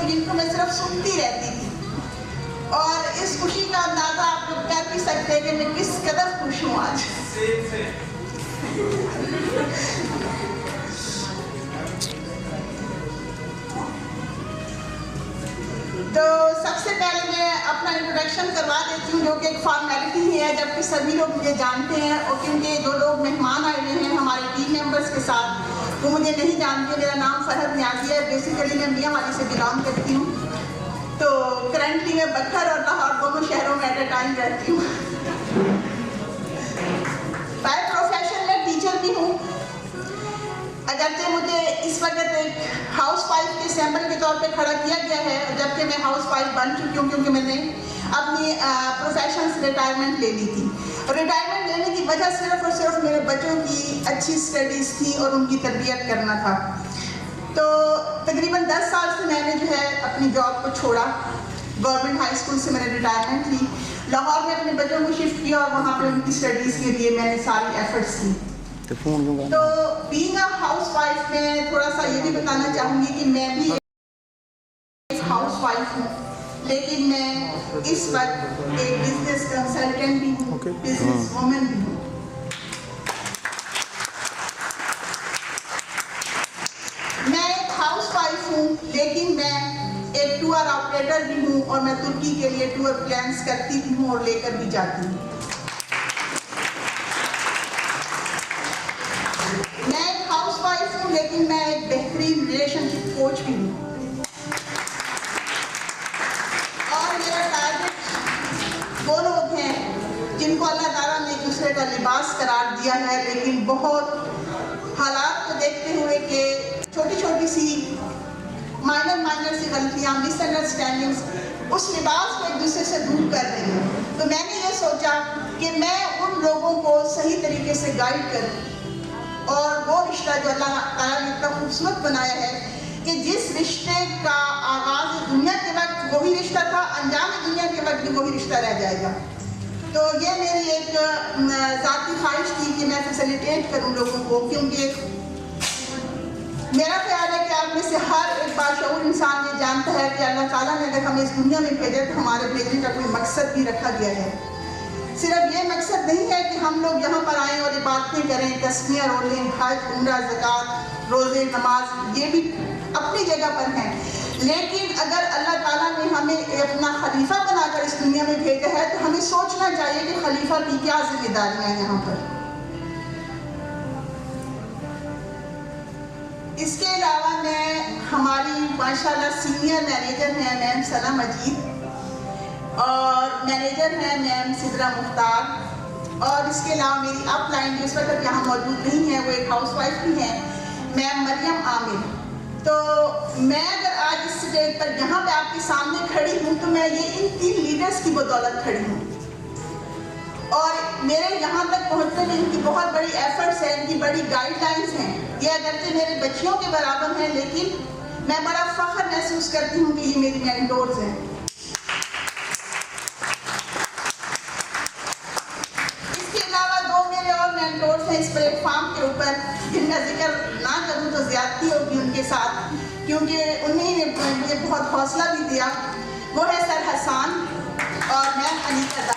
جن کو میں صرف سنتی رہتی تھی. اور اس خوشی کا اندازہ آپ لوگ کر بھی سکتے ہیں کہ میں کس قدر خوش ہوں آج. تو سب سے پہلے میں اپنا انٹروڈکشن کروا دیتی ہوں جو کہ ایک فارمیلٹی ہی ہے, جبکہ سبھی لوگ مجھے جانتے ہیں. اور کیونکہ جو لوگ مہمان آئے ہوئے ہیں ہمارے ٹیم ممبرس کے ساتھ وہ مجھے نہیں جانتے. میرا نام فرحت نیازی ہے. بیسیکلی میں میاں والی سے بلانگ کرتی ہوں. تو کرنٹلی میں بکھر اور لاہور دونوں شہروں میں ایٹ اے ٹائم رہتی ہوں. بائی پروفیشن میں ٹیچر بھی ہوں, اگرچہ مجھے اس وقت ایک ہاؤس وائف کے سیمبل کے طور پہ کھڑا کیا گیا ہے, جبکہ میں ہاؤس وائف بن چکی ہوں کیونکہ میں نے اپنی پروفیشن سے ریٹائرمنٹ لے لی تھی. اور ریٹائرمنٹ لینے کی وجہ صرف اور صرف میرے بچوں کی اچھی اسٹڈیز تھی اور ان کی تربیت کرنا تھا. تو تقریباً 10 سال سے میں نے جو ہے اپنی جاب کو چھوڑا. گورنمنٹ ہائی اسکول سے میں نے ریٹائرمنٹ لی, لاہور میں اپنے بچوں کو شفٹ کیا اور وہاں پہ ان کی اسٹڈیز کے لیے میں نے ساری ایفرٹس کی. تو بینگ اے ہاؤس وائف میں تھوڑا سا یہ بھی بتانا چاہوں گی کہ میں بھی ایک ہاؤس وائف ہوں, لیکن میں اس وقت ایک بزنس کنسلٹنٹ بھی ہوں, بزنس وومن بھی ہوں. میں ایک ہاؤس وائف ہوں, لیکن میں ایک ٹور آپریٹر بھی ہوں اور میں ترکی کے لیے ٹور پلانس کرتی بھی ہوں اور لے کر بھی جاتی ہوں. میں ایک ہاؤس وائف ہوں, لیکن میں ایک بہترین ریلیشن شپ کوچ بھی ہوں. اور میرا ٹارگیٹ وہ لوگ ہیں جن کو اللہ تعالیٰ نے ایک دوسرے کا لباس قرار دیا ہے, لیکن بہت حالات کو دیکھتے ہوئے کہ چھوٹی چھوٹی سی مائنر سی غلطیاں, مس انڈرسٹینڈنگس اس لباس کو ایک دوسرے سے دور کر رہی ہیں. تو میں نے یہ سوچا کہ میں ان لوگوں کو صحیح طریقے سے گائیڈ کروں اور وہ رشتہ جو اللہ تعالیٰ نے اتنا خوبصورت بنایا ہے کہ جس رشتے کا آغاز دنیا کے وقت وہی رشتہ تھا, انجام دنیا کے وقت بھی وہی رشتہ رہ جائے گا. تو یہ میری ایک ذاتی خواہش تھی کہ میں فیسیلیٹیٹ کروں لوگوں کو, کیونکہ میرا خیال ہے کہ آپ میں سے ہر ایک باشعور انسان یہ جانتا ہے کہ اللہ تعالیٰ نے اگر ہمیں اس دنیا میں بھیجے تو ہمارے بھیجنے کا کوئی مقصد بھی رکھا گیا ہے. صرف یہ مقصد نہیں ہے کہ ہم لوگ یہاں پر آئیں اور عبادتیں کریں, تسبیح رولیں, حج, عمرہ, زکوٰۃ, روزے, نماز, یہ بھی اپنی جگہ پر ہیں. لیکن اگر اللہ تعالیٰ نے ہمیں اپنا خلیفہ بنا کر اس دنیا میں بھیجا ہے تو ہمیں سوچنا چاہیے کہ خلیفہ کی کیا ذمہ داریاں ہیں یہاں پر. اس کے علاوہ میں ہماری ماشاءاللہ سینئر مینیجر ہیں میم ثنا مجید, اور مینیجر ہیں میم سدرا مختار, اور اس کے علاوہ میری اپ لائن جو اس وقت یہاں موجود نہیں ہے وہ ایک ہاؤس وائف بھی ہیں, میم مریم عامر. تو میں اگر آج اس اسٹیج پر یہاں پہ آپ کے سامنے کھڑی ہوں تو میں یہ ان 3 لیڈرز کی بدولت کھڑی ہوں, اور میرے یہاں تک پہنچنے میں ان کی بہت بڑی ایفرٹس ہیں, ان کی بڑی گائیڈ لائنس ہیں. یہ اگرچہ میرے بچیوں کے برابر ہیں, لیکن میں بڑا فخر محسوس کرتی ہوں کہ یہ میری مینٹورز ہیں. اس کے علاوہ 2 میرے اور مینٹورز ہیں اس پلیٹ فارم کے اوپر, جن کا ذکر نہ کروں تو زیادتی ہوگی ان کے ساتھ, کیونکہ انہیں نے مجھے بہت حوصلہ بھی دیا. وہ ہے سر حسان اور میم انیتا.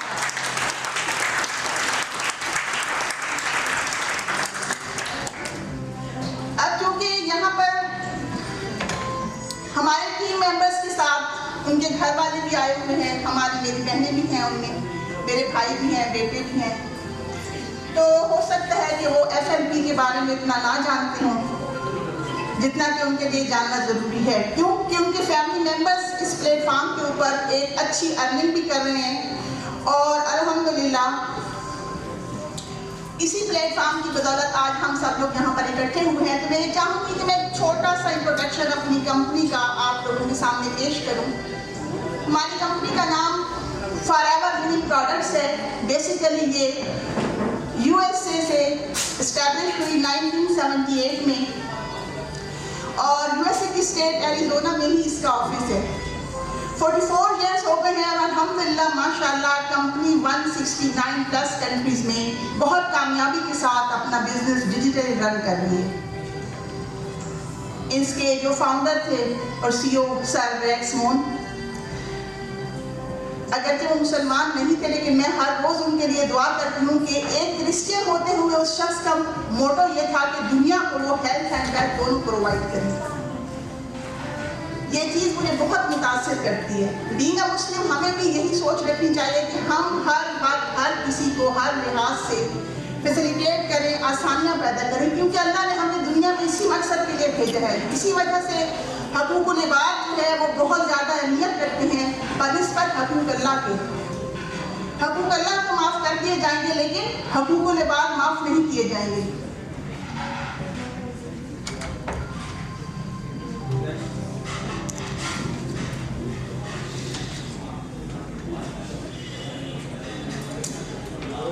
ہمارے ٹیم ممبرس کے ساتھ ان کے گھر والے بھی آئے ہوئے ہیں, میری بہنیں بھی ہیں, ان میں میرے بھائی بھی ہیں, بیٹے بھی ہیں. تو ہو سکتا ہے کہ وہ FLP کے بارے میں اتنا نہ جانتے ہوں جتنا کہ ان کے لیے جاننا ضروری ہے. کیوں؟ کیونکہ فیملی ممبرس اس پلیٹ فارم کے اوپر ایک اچھی ارننگ بھی کر رہے ہیں, اور الحمدللہ اسی پلیٹ فارم کی بدولت آج ہم سب لوگ یہاں پر اکٹھے ہوئے ہیں. تو میں یہ چاہوں گی کہ میں ایک چھوٹا سا انٹروڈکشن اپنی کمپنی کا آپ لوگوں کے سامنے پیش کروں. ہماری کمپنی کا نام فار ایور وننگ پروڈکٹس ہے. بیسیکلی یہ USA سے اسٹیبلش ہوئی 1978 میں, اور USA کی اسٹیٹ ایریزونا میں ہی اس کا آفس ہے. 44 ایئرس ہو گئے ہیں, اور الحمدللہ ماشاءاللہ کمپنی 169 پلس کنٹریز میں بہت کامیابی کے ساتھ اپنا بزنس ڈیجیٹلی رن کر رہی ہے. اس کے جو فاؤنڈر تھے اور CEO سر ریکس مون. اگرچہ وہ مسلمان نہیں تھے لیکن میں ہر روز ان کے لیے دعا کرتی ہوں کہ ایک کرسچین ہوتے ہوئے اس شخص کا موٹو یہ تھا کہ دنیا کو وہ ہیلتھ اینڈ ویلتھ دونوں پرووائڈ کریں. یہ چیز مجھے بہت متاثر کرتی ہے. بینگ اے مسلم ہمیں بھی یہی سوچ رکھنی چاہیے کہ ہم ہر وقت ہر کسی کو ہر لحاظ سے فیسیلیٹیٹ کریں, آسانیاں پیدا کریں, کیونکہ اللہ نے ہمیں دنیا میں اسی مقصد کے لیے بھیجا ہے. اسی وجہ سے حقوق العباد جو ہے وہ بہت زیادہ اہمیت رکھتے ہیں بنسبت حقوق اللہ کے. حقوق اللہ تو معاف کر دیے جائیں گے لیکن حقوق العباد معاف نہیں کیے جائیں گے.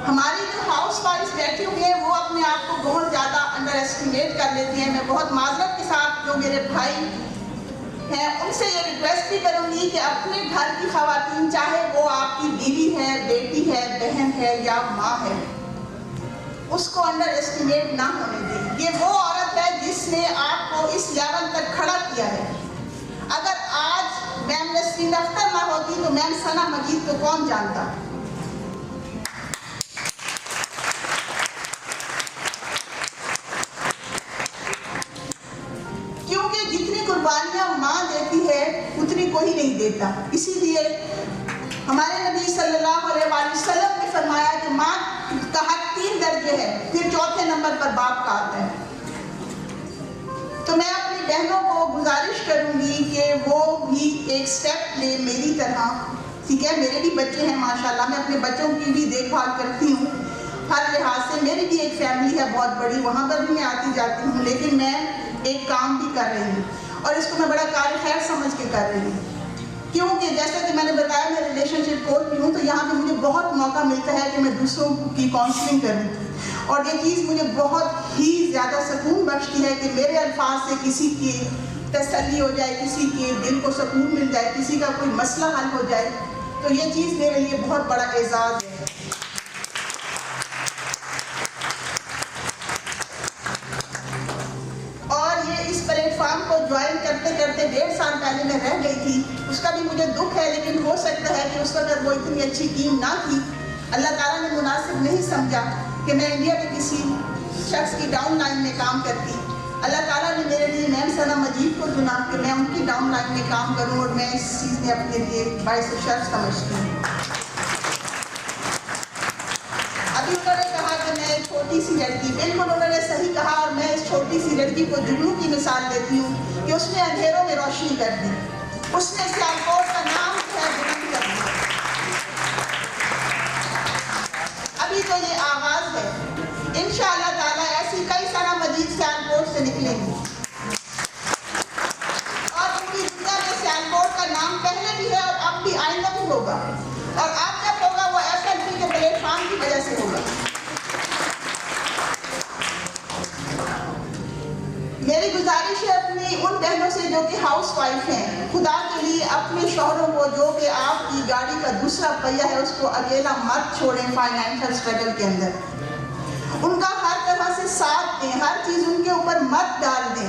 ہماری جو ہاؤس وائف بیٹھی ہوئی ہیں وہ اپنے آپ کو بہت زیادہ انڈر ایسٹیمیٹ کر لیتی ہیں. میں بہت معذرت کے ساتھ جو میرے بھائی ہیں ان سے یہ ریکویسٹ بھی کروں گی کہ اپنے گھر کی خواتین, چاہے وہ آپ کی بیوی ہے, بیٹی ہے, بہن ہے یا ماں ہے, اس کو انڈر ایسٹیمیٹ نہ ہونے دیں. یہ وہ عورت ہے جس نے آپ کو اس لیول تک کھڑا کیا ہے. اگر آج میم نسرین اختر نہ ہوتی تو میم ثنا مجید کو کون جانتا. قربانیاں ماں دیتی ہے اتنی کوئی نہیں دیتا. اسی لیے ہمارے نبی صلی اللہ علیہ وآلہ وسلم نے فرمایا کہ ماں کا حق 3 درجے ہے, پھر چوتھے نمبر پر باپ کا آتا ہے. تو میں اپنی بہنوں کو گزارش کروں گی کہ وہ بھی ایک سٹیپ لیں میری طرح. ٹھیک ہے, میرے بھی بچے ہیں ماشاءاللہ, میں اپنے بچوں کی بھی دیکھ بھال کرتی ہوں ہر لحاظ سے. میری بھی ایک فیملی ہے بہت بڑی, وہاں پر بھی میں آتی جاتی ہوں, لیکن میں ایک کام بھی کر رہی ہوں اور اس کو میں بڑا کار خیر سمجھ کے کر رہی ہوں. کیونکہ جیسا کہ میں نے بتایا میں ریلیشن شپ کوچ بھی ہوں, تو یہاں پہ مجھے بہت موقع ملتا ہے کہ میں دوسروں کی کاؤنسلنگ کروں, اور یہ چیز مجھے بہت ہی زیادہ سکون بخشتی ہے کہ میرے الفاظ سے کسی کی تسلی ہو جائے, کسی کے دل کو سکون مل جائے, کسی کا کوئی مسئلہ حل ہو جائے. تو یہ چیز میرے لیے بہت بڑا اعزاز ہے. کو جوائن کرتے کرتے 1.5 سال پہلے میں رہ گئی تھی, اس کا بھی مجھے دکھ ہے, لیکن ہو سکتا ہے کہ اس وقت وہ اتنی اچھی ٹیم نہ تھی. اللہ تعالیٰ نے مناسب نہیں سمجھا کہ میں انڈیا میں کسی شخص کی ڈاؤن لائن میں کام کرتی. اللہ تعالیٰ نے میرے لیے میم ثنا مجید کو چنا کہ میں ان کی ڈاؤن لائن میں کام کروں, اور میں اس چیز میں اپنے لیے باعث شرف سمجھتی ہوں. ابھی انہوں نے کہا کہ میں ایک چھوٹی سی لڑکی, بالکل انہوں نے صحیح کہا, اور میں اس چھوٹی سی لڑکی کو جگنو کی مثال دیتی ہوں کہ اس نے اندھیروں میں روشنی کر دی, اس نے سیالکوٹ کا نام جو ہے بلند کر دیا. ابھی تو یہ آغاز ہے, انشاءاللہ تعالیٰ ایسی کئی ثنا مجید سیالکوٹ سے نکلیں گی, اور پوری دنیا میں سیالکوٹ کا نام پہلے بھی ہے اور اب بھی آئندہ بھی ہوگا, اور اب جب ہوگا وہ FLP کے پلیٹ فارم کی وجہ سے ہوگا. میری گزارش ہے اپنی ان بہنوں سے جو کہ ہاؤس وائف ہیں, خدا کے لیے اپنے شوہروں کو جو کہ آپ کی گاڑی کا دوسرا پہیہ ہے اس کو اکیلا مت چھوڑیں فائنینشل اسٹرگل کے اندر. ان کا ہر طرح سے ساتھ دیں, ہر چیز ان کے اوپر مت ڈال دیں.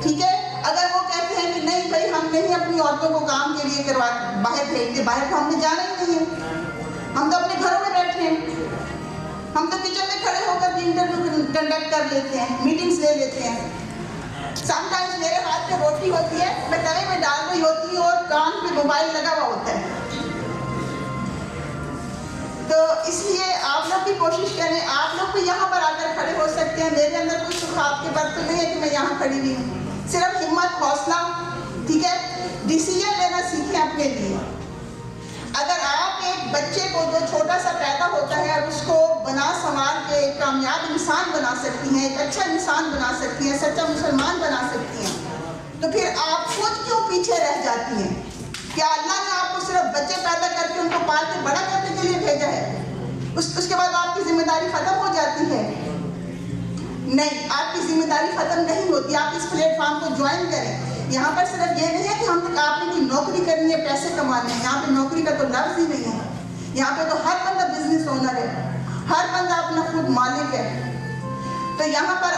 ٹھیک ہے, اگر وہ کہتے ہیں کہ نہیں بھائی ہم نہیں اپنی عورتوں کو کام کے لیے باہر بھیجتے, باہر تو ہم نے جانا ہی نہیں ہے, ہم تو اپنے گھروں میں بیٹھے ہیں, ہم تو کچن میں کھڑے ہو کر بھی انٹرویو کنڈکٹ کر لیتے ہیں, میٹنگز لے لیتے ہیں. سم ٹائمز میرے ہاتھ پہ روٹی ہوتی ہے, میں توے میں ڈال رہی ہوتی ہوں اور کان پہ موبائل لگا ہوا ہوتا ہے. تو اس لیے آپ لوگ بھی کوشش کریں, آپ لوگ بھی یہاں پر آ کر کھڑے ہو سکتے ہیں. میرے اندر کوئی سکھ آپ کے بعد تو نہیں ہے کہ میں یہاں کھڑی ہوئی ہوں, صرف ہمت, حوصلہ, ٹھیک ہے, ڈیسیجن لینا سیکھیں اپنے لیے. اگر آپ ایک بچے کو جو چھوٹا سا پیدا ہوتا ہے اور اس کو بنا سنوار کے ایک کامیاب انسان بنا سکتی ہیں, ایک اچھا انسان بنا سکتی ہیں, سچا مسلمان بنا سکتی ہیں, تو پھر آپ خود کیوں پیچھے رہ جاتی ہیں؟ کیا اللہ نے آپ کو صرف بچے پیدا کر کے ان کو پال کے بڑا کرنے کے لیے بھیجا ہے؟ اس کے بعد آپ کی ذمہ داری ختم ہو جاتی ہے؟ نہیں, آپ کی ذمہ داری ختم نہیں ہوتی. آپ اس پلیٹ فارم کو جوائن کریں. یہاں پر صرف یہ نہیں ہے کہ آپ نے کوئی نوکری کرنی ہے, پیسے کمانے ہیں. یہاں پہ نوکری کا تو لفظ ہی نہیں ہے. یہاں پہ تو ہر بندہ بزنس اونر ہے, ہر بندہ اپنا خود مالک ہے. تو یہاں پر